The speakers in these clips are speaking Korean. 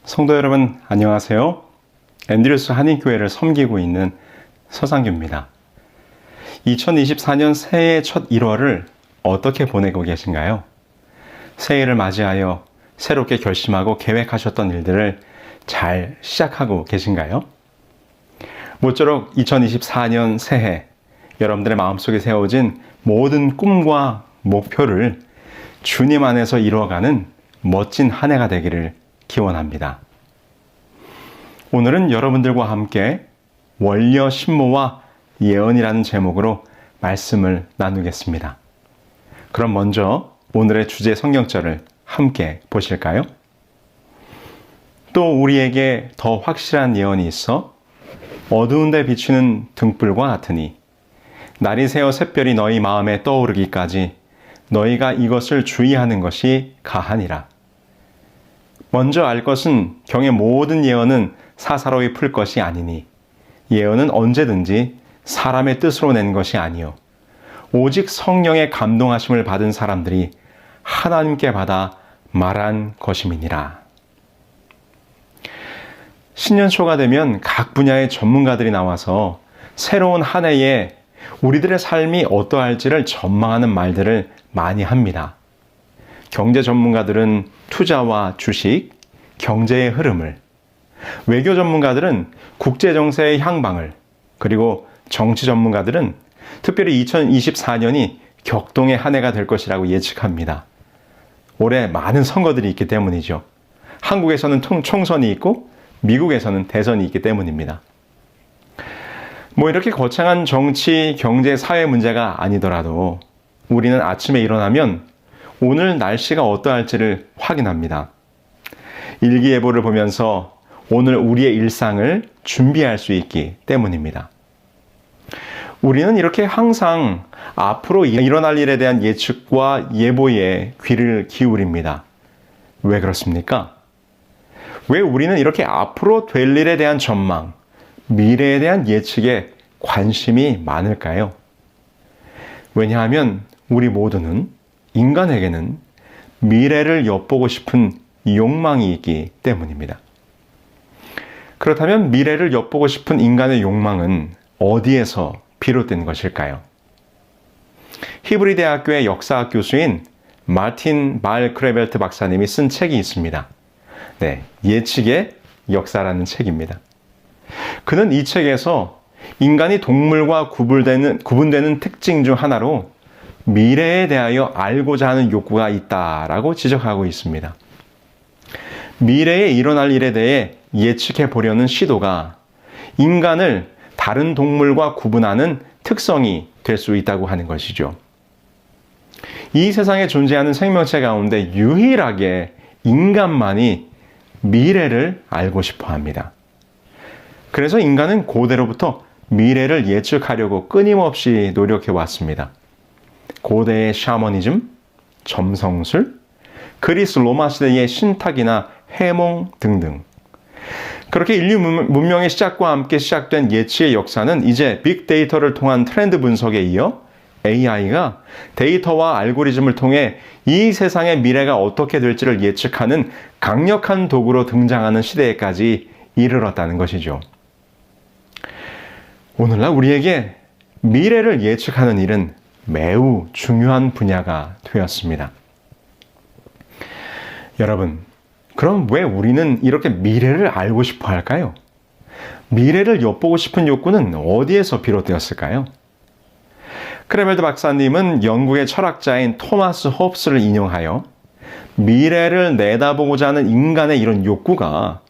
성도 여러분 안녕하세요. 앤드류스 한인교회를 섬기고 있는 서상규입니다. 2024년 새해 첫 1월을 어떻게 보내고 계신가요? 새해를 맞이하여 새롭게 결심하고 계획하셨던 일들을 잘 시작하고 계신가요? 모쪼록 2024년 새해 여러분들의 마음속에 세워진 모든 꿈과 목표를 주님 안에서 이루어가는 멋진 한 해가 되기를 기원합니다. 오늘은 여러분들과 함께 원려 신모와 예언이라는 제목으로 말씀을 나누겠습니다. 그럼 먼저 오늘의 주제 성경절을 함께 보실까요? 또 우리에게 더 확실한 예언이 있어 어두운 데 비추는 등불과 같으니 날이 새어 샛별이 너희 마음에 떠오르기까지 너희가 이것을 주의하는 것이 가하니라. 먼저 알 것은 경의 모든 예언은 사사로이 풀 것이 아니니 예언은 언제든지 사람의 뜻으로 낸 것이 아니요 오직 성령의 감동하심을 받은 사람들이 하나님께 받아 말한 것임이니라. 신년 초가 되면 각 분야의 전문가들이 나와서 새로운 한 해에 우리들의 삶이 어떠할지를 전망하는 말들을 많이 합니다. 경제 전문가들은 투자와 주식, 경제의 흐름을, 외교 전문가들은 국제 정세의 향방을, 그리고 정치 전문가들은 특별히 2024년이 격동의 한 해가 될 것이라고 예측합니다. 올해 많은 선거들이 있기 때문이죠. 한국에서는 총선이 있고 미국에서는 대선이 있기 때문입니다. 이렇게 거창한 정치, 경제, 사회 문제가 아니더라도 우리는 아침에 일어나면 오늘 날씨가 어떠할지를 확인합니다. 일기예보를 보면서 오늘 우리의 일상을 준비할 수 있기 때문입니다. 우리는 이렇게 항상 앞으로 일어날 일에 대한 예측과 예보에 귀를 기울입니다. 왜 그렇습니까? 왜 우리는 이렇게 앞으로 될 일에 대한 전망, 미래에 대한 예측에 관심이 많을까요? 왜냐하면 우리 모두는 인간에게는 미래를 엿보고 싶은 욕망이 있기 때문입니다. 그렇다면 미래를 엿보고 싶은 인간의 욕망은 어디에서 비롯된 것일까요? 히브리 대학교의 역사학 교수인 마틴 발 크레벨트 박사님이 쓴 책이 있습니다. 예측의 역사라는 책입니다. 그는 이 책에서 인간이 동물과 구분되는 특징 중 하나로 미래에 대하여 알고자 하는 욕구가 있다라고 지적하고 있습니다. 미래에 일어날 일에 대해 예측해 보려는 시도가 인간을 다른 동물과 구분하는 특성이 될 수 있다고 하는 것이죠. 이 세상에 존재하는 생명체 가운데 유일하게 인간만이 미래를 알고 싶어 합니다. 그래서 인간은 고대로부터 미래를 예측하려고 끊임없이 노력해 왔습니다. 고대의 샤머니즘, 점성술, 그리스 로마 시대의 신탁이나 해몽 등등. 그렇게 인류 문명의 시작과 함께 시작된 예측의 역사는 이제 빅데이터를 통한 트렌드 분석에 이어 AI가 데이터와 알고리즘을 통해 이 세상의 미래가 어떻게 될지를 예측하는 강력한 도구로 등장하는 시대에까지 이르렀다는 것이죠. 오늘날 우리에게 미래를 예측하는 일은 매우 중요한 분야가 되었습니다. 여러분, 그럼 왜 우리는 이렇게 미래를 알고 싶어 할까요? 미래를 엿보고 싶은 욕구는 어디에서 비롯되었을까요? 크레벨트 박사님은 영국의 철학자인 토마스 홉스를 인용하여 미래를 내다보고자 하는 인간의 이런 욕구가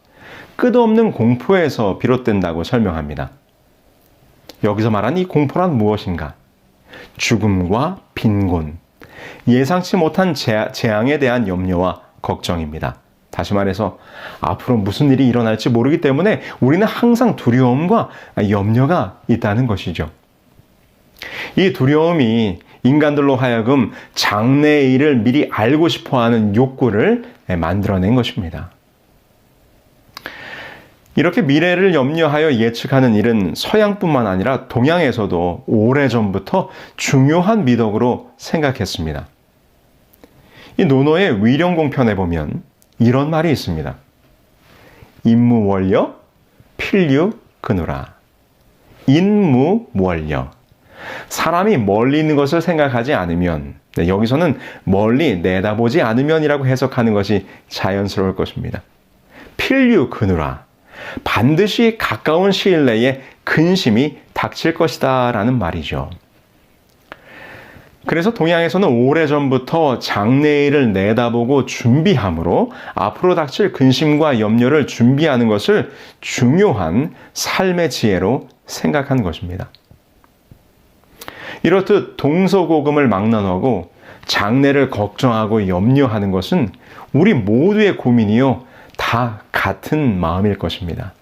끝없는 공포에서 비롯된다고 설명합니다. 여기서 말한 이 공포란 무엇인가? 죽음과 빈곤, 예상치 못한 재앙에 대한 염려와 걱정입니다. 다시 말해서 앞으로 무슨 일이 일어날지 모르기 때문에 우리는 항상 두려움과 염려가 있다는 것이죠. 이 두려움이 인간들로 하여금 장래의 일을 미리 알고 싶어하는 욕구를 만들어낸 것입니다. 이렇게 미래를 염려하여 예측하는 일은 서양뿐만 아니라 동양에서도 오래전부터 중요한 미덕으로 생각했습니다. 이 노노의 위령공편에 보면 이런 말이 있습니다. 인무원려 필류 그누라. 인무원려. 사람이 멀리 있는 것을 생각하지 않으면, 여기서는 멀리 내다보지 않으면이라고 해석하는 것이 자연스러울 것입니다. 필류 그누라. 반드시 가까운 시일 내에 근심이 닥칠 것이다 라는 말이죠. 그래서 동양에서는 오래전부터 장래일을 내다보고 준비함으로 앞으로 닥칠 근심과 염려를 준비하는 것을 중요한 삶의 지혜로 생각한 것입니다. 이렇듯 동서고금을 막론하고 장래를 걱정하고 염려하는 것은 우리 모두의 고민이요, 다 같은 마음일 것입니다.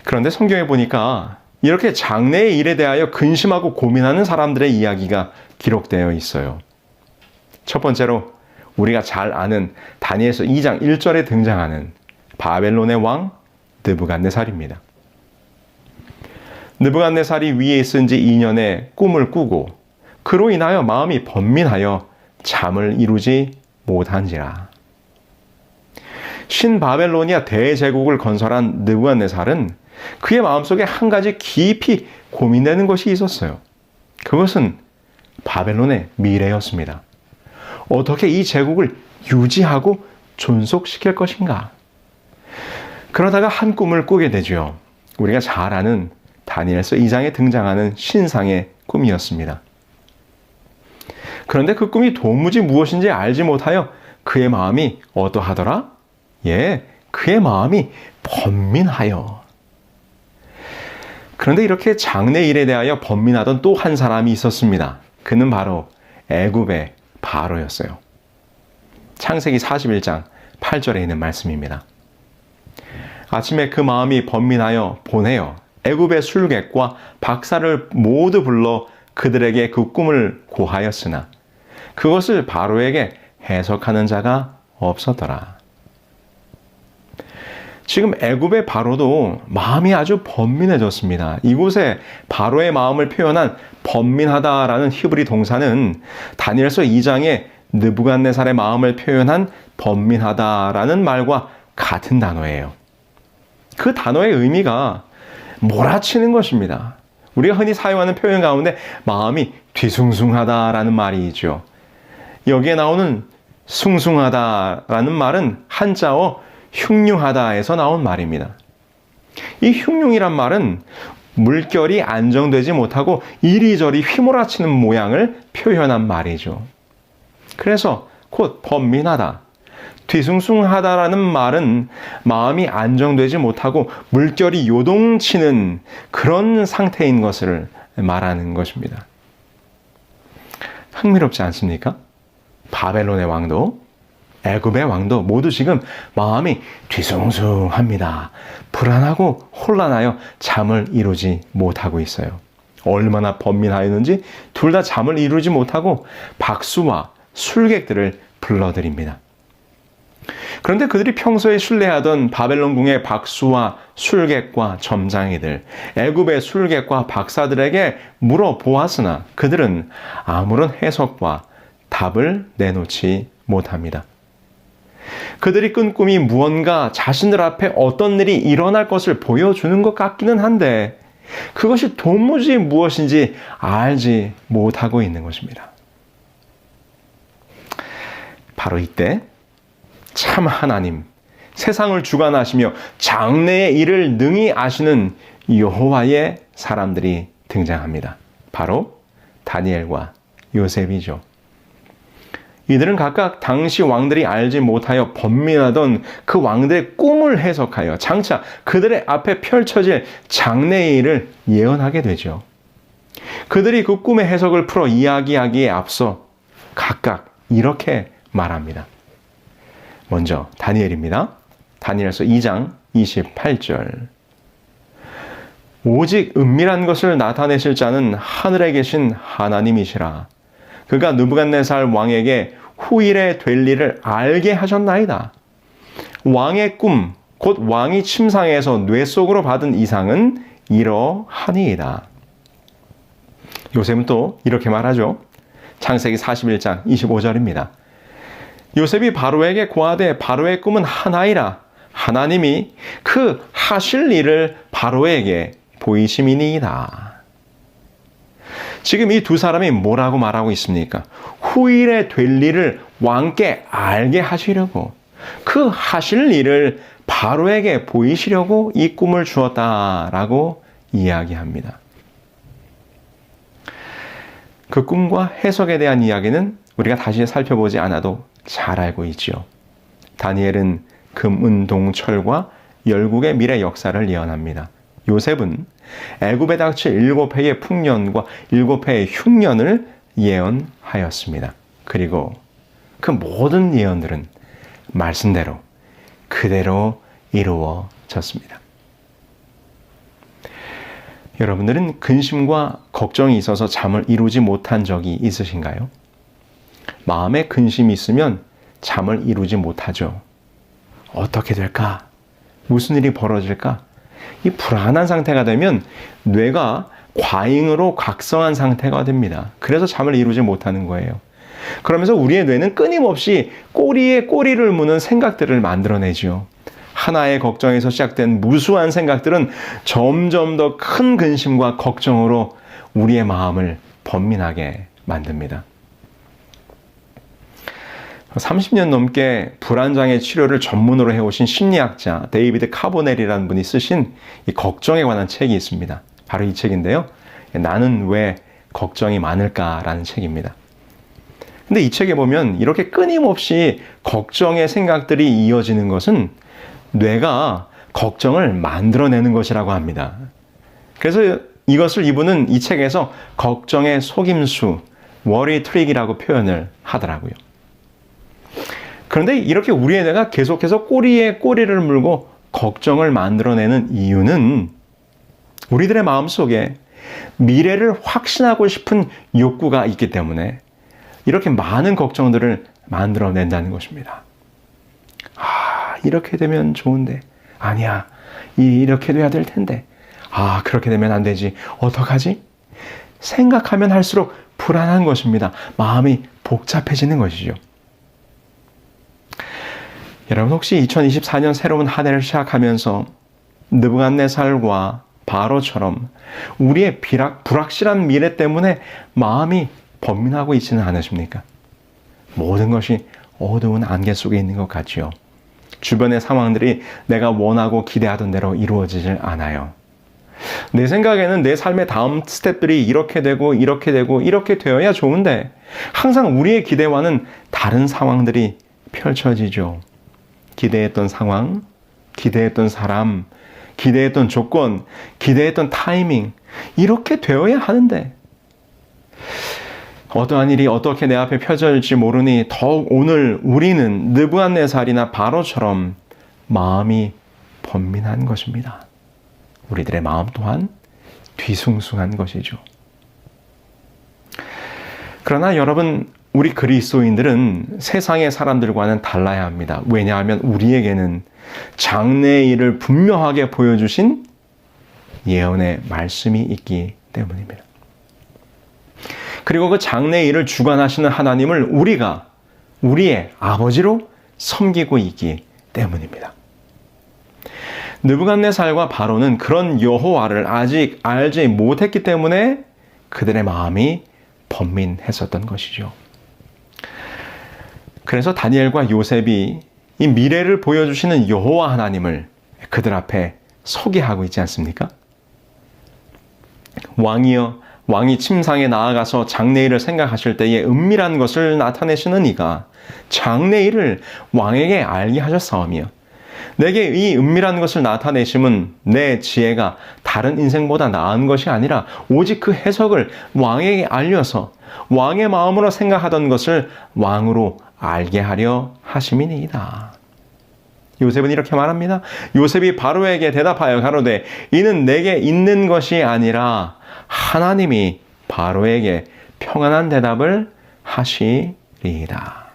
그런데 성경에 보니까 이렇게 장래의 일에 대하여 근심하고 고민하는 사람들의 이야기가 기록되어 있어요. 첫 번째로 우리가 잘 아는 다니엘서 2장 1절에 등장하는 바벨론의 왕 느부갓네살입니다. 느부갓네살이 위에 있은 지 2년의 꿈을 꾸고 그로 인하여 마음이 번민하여 잠을 이루지 못한지라. 신바벨로니아 대제국을 건설한 느부갓네살은 그의 마음속에 한 가지 깊이 고민되는 것이 있었어요. 그것은 바벨론의 미래였습니다. 어떻게 이 제국을 유지하고 존속시킬 것인가? 그러다가 한 꿈을 꾸게 되죠. 우리가 잘 아는 다니엘서 2장에 등장하는 신상의 꿈이었습니다. 그런데 그 꿈이 도무지 무엇인지 알지 못하여 그의 마음이 어떠하더라? 그의 마음이 번민하여. 그런데 이렇게 장래 일에 대하여 번민하던 또 한 사람이 있었습니다. 그는 바로 애굽의 바로였어요. 창세기 41장 8절에 있는 말씀입니다. 아침에 그 마음이 번민하여 보내어 애굽의 술객과 박사를 모두 불러 그들에게 그 꿈을 고하였으나 그것을 바로에게 해석하는 자가 없었더라. 지금 애굽의 바로도 마음이 아주 번민해졌습니다. 이곳에 바로의 마음을 표현한 번민하다라는 히브리 동사는 다니엘서 2장에 느부갓네살의 마음을 표현한 번민하다라는 말과 같은 단어예요. 그 단어의 의미가 몰아치는 것입니다. 우리가 흔히 사용하는 표현 가운데 마음이 뒤숭숭하다라는 말이 있죠. 여기에 나오는 숭숭하다라는 말은 한자어 흉흉하다에서 나온 말입니다. 이 흉흉이란 말은 물결이 안정되지 못하고 이리저리 휘몰아치는 모양을 표현한 말이죠. 그래서 곧 번민하다, 뒤숭숭하다라는 말은 마음이 안정되지 못하고 물결이 요동치는 그런 상태인 것을 말하는 것입니다. 흥미롭지 않습니까? 바벨론의 왕도 애굽의 왕도 모두 지금 마음이 뒤숭숭합니다. 불안하고 혼란하여 잠을 이루지 못하고 있어요. 얼마나 번민하였는지 둘 다 잠을 이루지 못하고 박수와 술객들을 불러들입니다. 그런데 그들이 평소에 신뢰하던 바벨론궁의 박수와 술객과 점장이들, 애굽의 술객과 박사들에게 물어보았으나 그들은 아무런 해석과 답을 내놓지 못합니다. 그들이 꾼 꿈이 무언가 자신들 앞에 어떤 일이 일어날 것을 보여주는 것 같기는 한데 그것이 도무지 무엇인지 알지 못하고 있는 것입니다. 바로 이때 참 하나님, 세상을 주관하시며 장래의 일을 능히 아시는 여호와의 사람들이 등장합니다. 바로 다니엘과 요셉이죠. 이들은 각각 당시 왕들이 알지 못하여 번민하던 그 왕들의 꿈을 해석하여 장차 그들의 앞에 펼쳐질 장래의 일을 예언하게 되죠. 그들이 그 꿈의 해석을 풀어 이야기하기에 앞서 각각 이렇게 말합니다. 먼저 다니엘입니다. 다니엘서 2장 28절. 오직 은밀한 것을 나타내실 자는 하늘에 계신 하나님이시라. 그가 느부갓네살 왕에게 후일에 될 일을 알게 하셨나이다. 왕의 꿈, 곧 왕이 침상에서 뇌 속으로 받은 이상은 이러하니이다. 요셉은 또 이렇게 말하죠. 창세기 41장 25절입니다. 요셉이 바로에게 고하되 바로의 꿈은 하나이라. 하나님이 그 하실 일을 바로에게 보이심이니이다. 지금 이 두 사람이 뭐라고 말하고 있습니까? 후일에 될 일을 왕께 알게 하시려고, 그 하실 일을 바로에게 보이시려고 이 꿈을 주었다라고 이야기합니다. 그 꿈과 해석에 대한 이야기는 우리가 다시 살펴보지 않아도 잘 알고 있지요. 다니엘은 금, 은, 동, 철과 열국의 미래 역사를 예언합니다. 요셉은 애굽에 닥칠 7해의 풍년과 7해의 흉년을 예언하였습니다. 그리고 그 모든 예언들은 말씀대로 그대로 이루어졌습니다. 여러분들은 근심과 걱정이 있어서 잠을 이루지 못한 적이 있으신가요? 마음에 근심이 있으면 잠을 이루지 못하죠. 어떻게 될까? 무슨 일이 벌어질까? 이 불안한 상태가 되면 뇌가 과잉으로 각성한 상태가 됩니다. 그래서 잠을 이루지 못하는 거예요. 그러면서 우리의 뇌는 끊임없이 꼬리에 꼬리를 무는 생각들을 만들어내죠. 하나의 걱정에서 시작된 무수한 생각들은 점점 더 큰 근심과 걱정으로 우리의 마음을 번민하게 만듭니다. 30년 넘게 불안장애 치료를 전문으로 해오신 심리학자 데이비드 카보넬이라는 분이 쓰신 이 걱정에 관한 책이 있습니다. 바로 이 책인데요. 나는 왜 걱정이 많을까라는 책입니다. 근데 이 책에 보면 이렇게 끊임없이 걱정의 생각들이 이어지는 것은 뇌가 걱정을 만들어내는 것이라고 합니다. 그래서 이것을 이분은 이 책에서 걱정의 속임수, worry trick이라고 표현을 하더라고요. 그런데 이렇게 우리의 뇌가 계속해서 꼬리에 꼬리를 물고 걱정을 만들어내는 이유는 우리들의 마음속에 미래를 확신하고 싶은 욕구가 있기 때문에 이렇게 많은 걱정들을 만들어낸다는 것입니다. 이렇게 되면 좋은데, 아니야, 이렇게 돼야 될 텐데, 그렇게 되면 안 되지, 어떡하지? 생각하면 할수록 불안한 것입니다. 마음이 복잡해지는 것이죠. 여러분 혹시 2024년 새로운 한 해를 시작하면서 느부갓네살과 바로처럼 우리의 불확실한 미래 때문에 마음이 번민하고 있지는 않으십니까? 모든 것이 어두운 안개 속에 있는 것 같지요. 주변의 상황들이 내가 원하고 기대하던 대로 이루어지질 않아요. 내 생각에는 내 삶의 다음 스텝들이 이렇게 되고 이렇게 되고 이렇게 되어야 좋은데 항상 우리의 기대와는 다른 상황들이 펼쳐지죠. 기대했던 상황, 기대했던 사람, 기대했던 조건, 기대했던 타이밍, 이렇게 되어야 하는데 어떠한 일이 어떻게 내 앞에 펼쳐질지 모르니 더욱 오늘 우리는 느부갓네살이나 바로처럼 마음이 번민한 것입니다. 우리들의 마음 또한 뒤숭숭한 것이죠. 그러나 여러분, 우리 그리스도인들은 세상의 사람들과는 달라야 합니다. 왜냐하면 우리에게는 장래의 일을 분명하게 보여주신 예언의 말씀이 있기 때문입니다. 그리고 그 장래의 일을 주관하시는 하나님을 우리가 우리의 아버지로 섬기고 있기 때문입니다. 느부갓네살과 바로는 그런 여호와를 아직 알지 못했기 때문에 그들의 마음이 번민했었던 것이죠. 그래서 다니엘과 요셉이 이 미래를 보여주시는 여호와 하나님을 그들 앞에 소개하고 있지 않습니까? 왕이 침상에 나아가서 장래일을 생각하실 때에 은밀한 것을 나타내시는 이가 장래일을 왕에게 알게 하셨사오며 내게 이 은밀한 것을 나타내심은 내 지혜가 다른 인생보다 나은 것이 아니라 오직 그 해석을 왕에게 알려서 왕의 마음으로 생각하던 것을 왕으로 알게 하려 하심이니이다. 요셉은 이렇게 말합니다. 요셉이 바로에게 대답하여 가로되 이는 내게 있는 것이 아니라 하나님이 바로에게 평안한 대답을 하시리이다.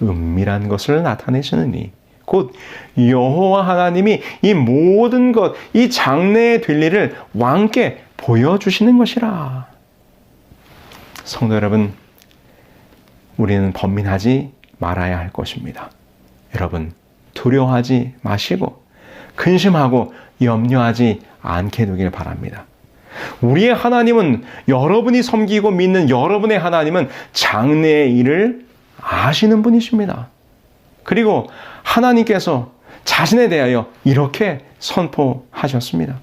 은밀한 것을 나타내시느니 곧 여호와 하나님이 이 모든 것, 이 장래에 될 일을 왕께 보여주시는 것이라. 성도 여러분, 우리는 번민하지 말아야 할 것입니다. 여러분, 두려워하지 마시고 근심하고 염려하지 않게 되길 바랍니다. 우리의 하나님은, 여러분이 섬기고 믿는 여러분의 하나님은 장래의 일을 아시는 분이십니다. 그리고 하나님께서 자신에 대하여 이렇게 선포하셨습니다.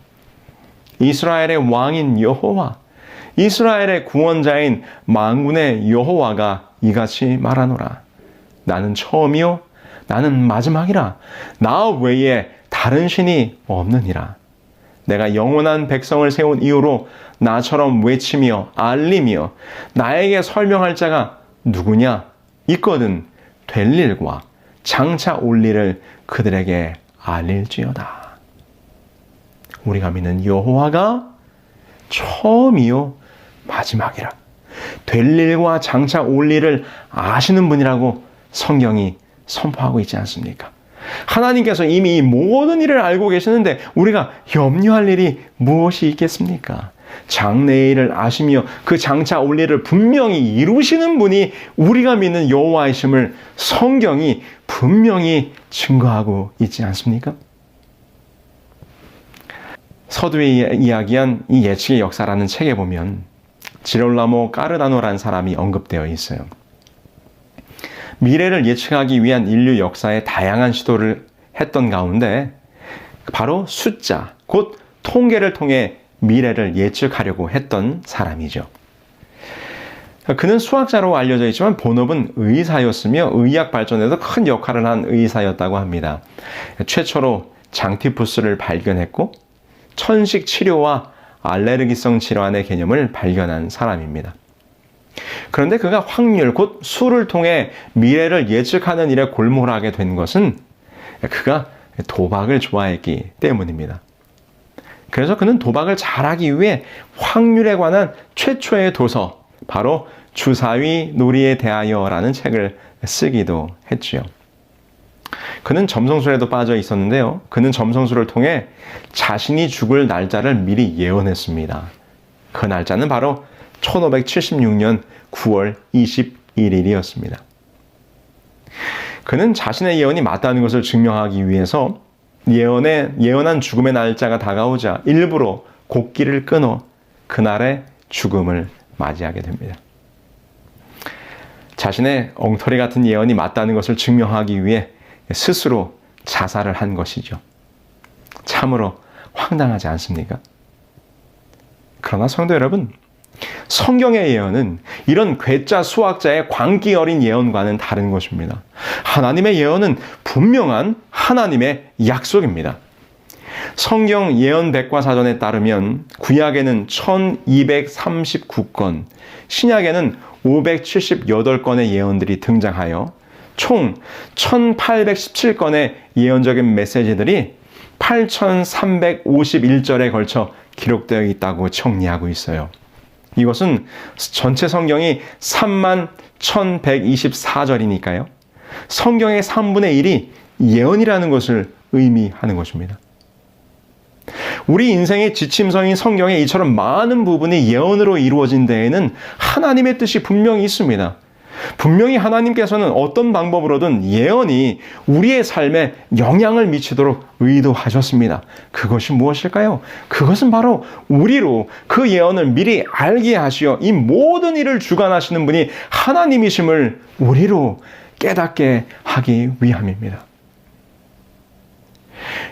이스라엘의 왕인 여호와, 이스라엘의 구원자인 만군의 여호와가 이같이 말하노라. 나는 처음이요 나는 마지막이라. 나 외에 다른 신이 없느니라. 내가 영원한 백성을 세운 이후로 나처럼 외치며 알리며 나에게 설명할 자가 누구냐? 있거든 될 일과 장차 올 일을 그들에게 알릴지어다. 우리가 믿는 여호와가 처음이요 마지막이라. 될 일과 장차 올 일을 아시는 분이라고 성경이 선포하고 있지 않습니까? 하나님께서 이미 이 모든 일을 알고 계시는데 우리가 염려할 일이 무엇이 있겠습니까? 장래의 일을 아시며 그 장차 올 일을 분명히 이루시는 분이 우리가 믿는 여호와이심을 성경이 분명히 증거하고 있지 않습니까? 서두에 이야기한 이 예측의 역사라는 책에 보면 지롤라모 까르다노라는 사람이 언급되어 있어요. 미래를 예측하기 위한 인류 역사의 다양한 시도를 했던 가운데 바로 숫자, 곧 통계를 통해 미래를 예측하려고 했던 사람이죠. 그는 수학자로 알려져 있지만 본업은 의사였으며 의학 발전에도 큰 역할을 한 의사였다고 합니다. 최초로 장티푸스를 발견했고 천식 치료와 알레르기성 질환의 개념을 발견한 사람입니다. 그런데 그가 확률, 곧 수를 통해 미래를 예측하는 일에 골몰하게 된 것은 그가 도박을 좋아했기 때문입니다. 그래서 그는 도박을 잘하기 위해 확률에 관한 최초의 도서, 바로 주사위 놀이에 대하여라는 책을 쓰기도 했지요. 그는 점성술에도 빠져 있었는데요. 그는 점성술을 통해 자신이 죽을 날짜를 미리 예언했습니다. 그 날짜는 바로 1576년 9월 21일이었습니다. 그는 자신의 예언이 맞다는 것을 증명하기 위해서 예언한 죽음의 날짜가 다가오자 일부러 곡기를 끊어 그날의 죽음을 맞이하게 됩니다. 자신의 엉터리 같은 예언이 맞다는 것을 증명하기 위해 스스로 자살을 한 것이죠. 참으로 황당하지 않습니까? 그러나 성도 여러분, 성경의 예언은 이런 괴짜 수학자의 광기 어린 예언과는 다른 것입니다. 하나님의 예언은 분명한 하나님의 약속입니다. 성경 예언 백과사전에 따르면 구약에는 1239건, 신약에는 578건의 예언들이 등장하여 총 1817건의 예언적인 메시지들이 8351절에 걸쳐 기록되어 있다고 정리하고 있어요. 이것은 전체 성경이 31,124절이니까요. 성경의 3분의 1이 예언이라는 것을 의미하는 것입니다. 우리 인생의 지침서인 성경에 이처럼 많은 부분이 예언으로 이루어진 데에는 하나님의 뜻이 분명히 있습니다. 분명히 하나님께서는 어떤 방법으로든 예언이 우리의 삶에 영향을 미치도록 의도하셨습니다. 그것이 무엇일까요? 그것은 바로 우리로 그 예언을 미리 알게 하시어 이 모든 일을 주관하시는 분이 하나님이심을 우리로 깨닫게 하기 위함입니다.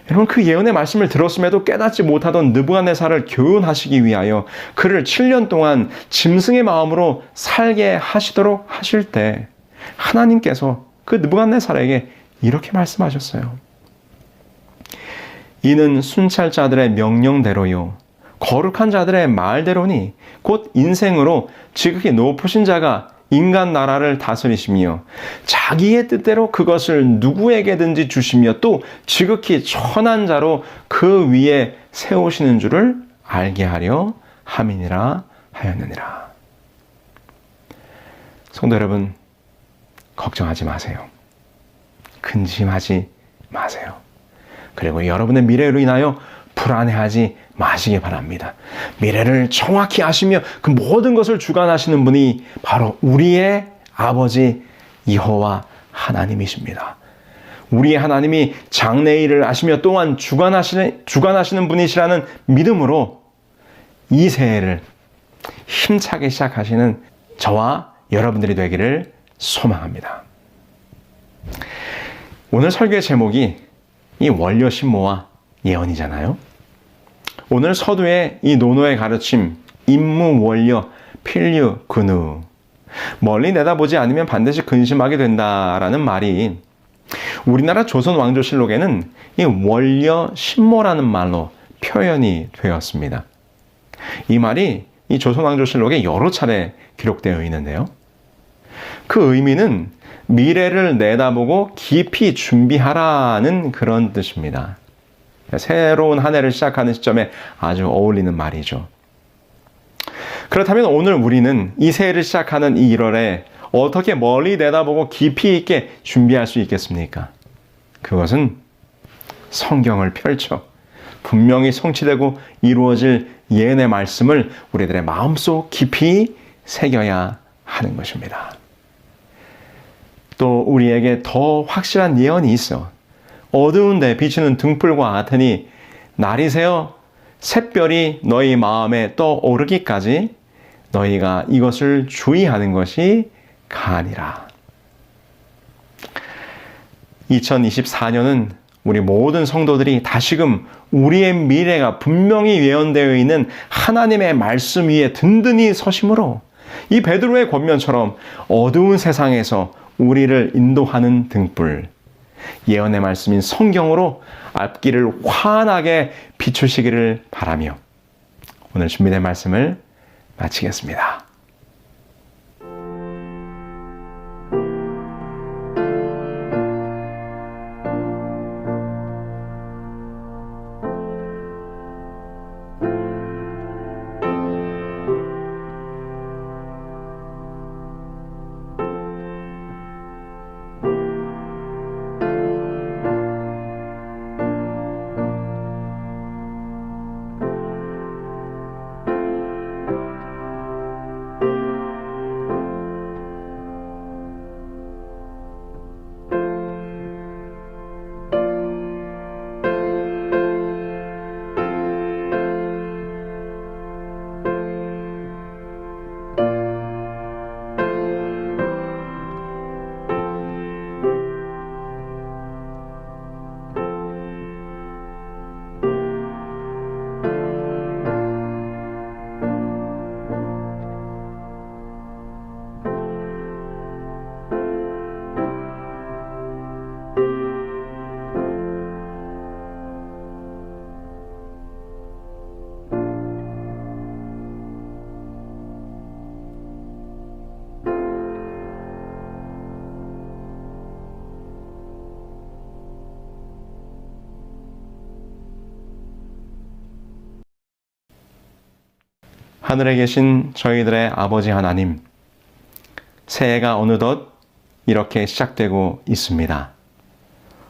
여러분, 그 예언의 말씀을 들었음에도 깨닫지 못하던 느부갓네살을 교훈하시기 위하여 그를 7년 동안 짐승의 마음으로 살게 하시도록 하실 때 하나님께서 그 느부갓네살에게 이렇게 말씀하셨어요. 이는 순찰자들의 명령대로요 거룩한 자들의 말대로니 곧 인생으로 지극히 높으신 자가 인간 나라를 다스리시며 자기의 뜻대로 그것을 누구에게든지 주시며 또 지극히 천한 자로 그 위에 세우시는 줄을 알게 하려 함이니라 하였느니라. 성도 여러분, 걱정하지 마세요. 근심하지 마세요. 그리고 여러분의 미래로 인하여 불안해하지 마시기 바랍니다. 미래를 정확히 아시며 그 모든 것을 주관하시는 분이 바로 우리의 아버지 여호와 하나님이십니다. 우리의 하나님이 장래일을 아시며 또한 주관하시는 분이시라는 믿음으로 이 새해를 힘차게 시작하시는 저와 여러분들이 되기를 소망합니다. 오늘 설교의 제목이 이 원려신모와 예언이잖아요. 오늘 서두의 이 노노의 가르침, 임무, 원려, 필류, 근우, 멀리 내다보지 않으면 반드시 근심하게 된다라는 말이 우리나라 조선 왕조실록에는 이 원려신모라는 말로 표현이 되었습니다. 이 말이 이 조선 왕조실록에 여러 차례 기록되어 있는데요. 그 의미는 미래를 내다보고 깊이 준비하라는 그런 뜻입니다. 새로운 한 해를 시작하는 시점에 아주 어울리는 말이죠. 그렇다면 오늘 우리는 이 새해를 시작하는 이 1월에 어떻게 멀리 내다보고 깊이 있게 준비할 수 있겠습니까? 그것은 성경을 펼쳐 분명히 성취되고 이루어질 예언의 말씀을 우리들의 마음속 깊이 새겨야 하는 것입니다. 또 우리에게 더 확실한 예언이 있어. 어두운 데 비추는 등불과 같으니 날이 새어 샛별이 너희 마음에 떠오르기까지 너희가 이것을 주의하는 것이 가니라. 2024년은 우리 모든 성도들이 다시금 우리의 미래가 분명히 예언되어 있는 하나님의 말씀 위에 든든히 서심으로 이 베드로의 권면처럼 어두운 세상에서 우리를 인도하는 등불, 예언의 말씀인 성경으로 앞길을 환하게 비추시기를 바라며 오늘 준비된 말씀을 마치겠습니다. 하늘에 계신 저희들의 아버지 하나님, 새해가 어느덧 이렇게 시작되고 있습니다.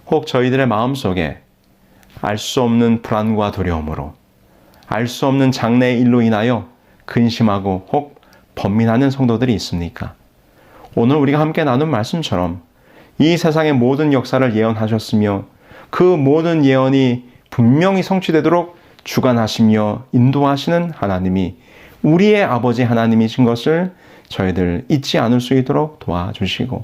혹 저희들의 마음속에 알 수 없는 불안과 두려움으로 알 수 없는 장래의 일로 인하여 근심하고 혹 번민하는 성도들이 있습니까? 오늘 우리가 함께 나눈 말씀처럼 이 세상의 모든 역사를 예언하셨으며 그 모든 예언이 분명히 성취되도록 주관하시며 인도하시는 하나님이 우리의 아버지 하나님이신 것을 저희들 잊지 않을 수 있도록 도와주시고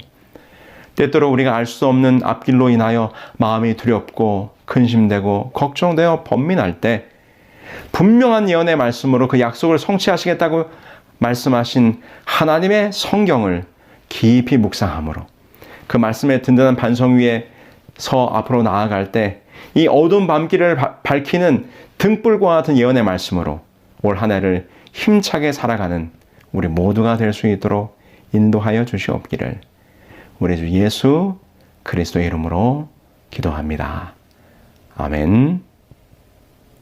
때때로 우리가 알 수 없는 앞길로 인하여 마음이 두렵고 근심되고 걱정되어 번민할 때 분명한 예언의 말씀으로 그 약속을 성취하시겠다고 말씀하신 하나님의 성경을 깊이 묵상함으로 그 말씀의 든든한 반성 위에 서 앞으로 나아갈 때 이 어두운 밤길을 밝히는 등불과 같은 예언의 말씀으로 올 한 해를 힘차게 살아가는 우리 모두가 될 수 있도록 인도하여 주시옵기를 우리 주 예수 그리스도의 이름으로 기도합니다. 아멘.